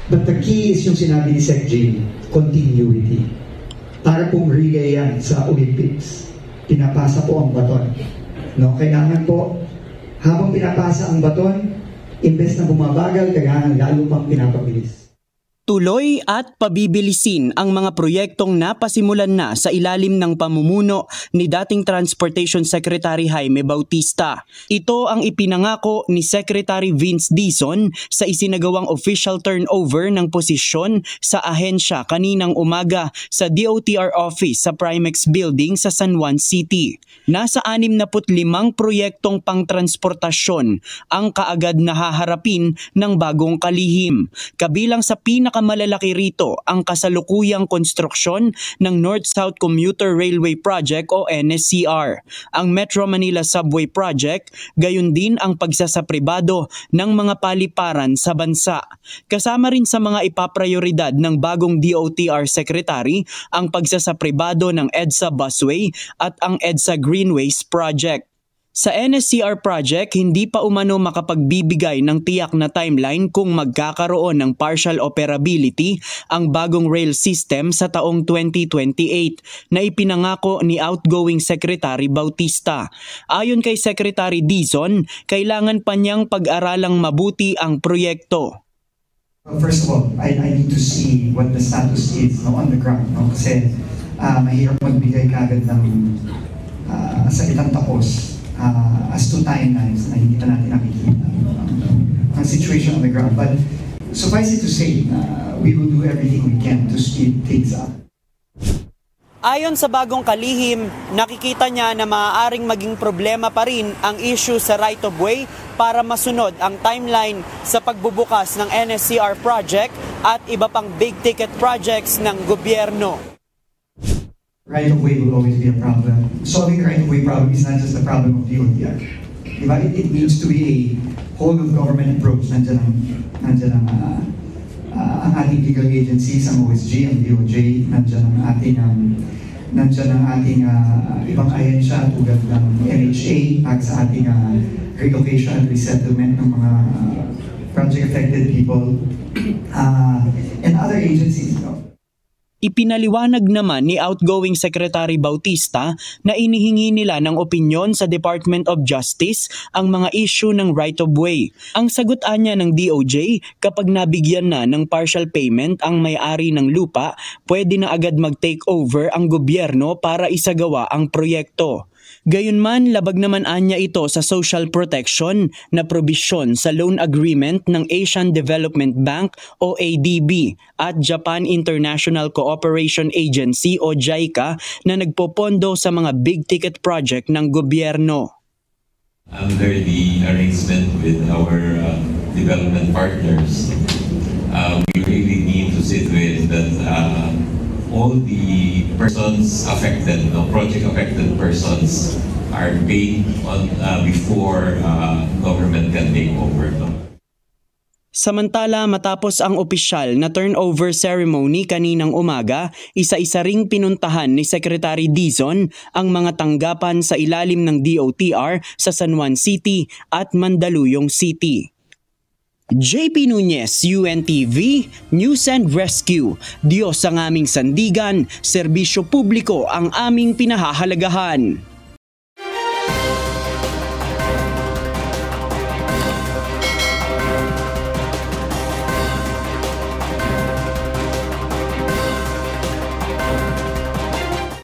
But the key is yung sinabi ni Sec J, continuity. Para pong relay yan sa Olympics. Pinapasa po ang baton. No? Kailangan po, habang pinapasa ang baton, imbes na bumabagal, kailangan lalo pang pinapabilis. Tuloy at pabibilisin ang mga proyektong napasimulan na sa ilalim ng pamumuno ni dating Transportation Secretary Jaime Bautista. Ito ang ipinangako ni Secretary Vince Dizon sa isinagawang official turnover ng posisyon sa ahensya kaninang umaga sa DOTR office sa Primex Building sa San Juan City. Nasa 65 proyektong pangtransportasyon ang kaagad na haharapin ng bagong kalihim. Kabilang sa pinakamalalaki rito ang kasalukuyang konstruksyon ng North-South Commuter Railway Project o NSCR, ang Metro Manila Subway Project, gayon din ang pagsasapribado ng mga paliparan sa bansa. Kasama rin sa mga ipaprioridad ng bagong DOTR Secretary ang pagsasapribado ng EDSA Busway at ang EDSA Greenways Project. Sa NSCR project, hindi pa umano makapagbibigay ng tiyak na timeline kung magkakaroon ng partial operability ang bagong rail system sa taong 2028 na ipinangako ni outgoing Secretary Bautista. Ayon kay Secretary Dizon, kailangan pa niyang pag-aralang mabuti ang proyekto. First of all, I need to see what the status is on the ground. Kasi mahirap magbigay kagad ng salitang tapos. As to timelines na hindi pa natin nakikita ang situation on the ground. But suffice it to say, we will do everything we can to speed things up. Ayon sa bagong kalihim, nakikita niya na maaaring maging problema pa rin ang issue sa right-of-way para masunod ang timeline sa pagbubukas ng NSCR project at iba pang big-ticket projects ng gobyerno. Right-of-way will always be a problem. Solving the right-of-way problem is not just a problem of DOTR. Diba? It needs to be a whole-of-government approach. Nandiyan ang ating legal agencies, ang OSG, ang DOJ, nandiyan ang ating ibang ahensya tulad ng MHA, para sa ating relocation and resettlement ng mga project-affected people, and other agencies. Ipinaliwanag naman ni outgoing Secretary Bautista na inihingi nila ng opinyon sa Department of Justice ang mga issue ng right-of-way. Ang sagot niya ng DOJ, kapag nabigyan na ng partial payment ang may-ari ng lupa, pwede na agad mag-take over ang gobyerno para isagawa ang proyekto. Gayunman, labag naman anya ito sa social protection na probisyon sa loan agreement ng Asian Development Bank o ADB at Japan International Cooperation Agency o JICA na nagpopondo sa mga big-ticket project ng gobyerno. Under the arrangement with our development partners, we really need to sit with that all the persons affected, project-affected persons are paid on before government can take over. Samantala, matapos ang opisyal na turnover ceremony kaninang umaga, isa-isa ring pinuntahan ni Secretary Dizon ang mga tanggapan sa ilalim ng DOTR sa San Juan City at Mandaluyong City. JP Nunez, UNTV, News and Rescue. Diyos ang aming sandigan, serbisyo publiko ang aming pinahahalagahan.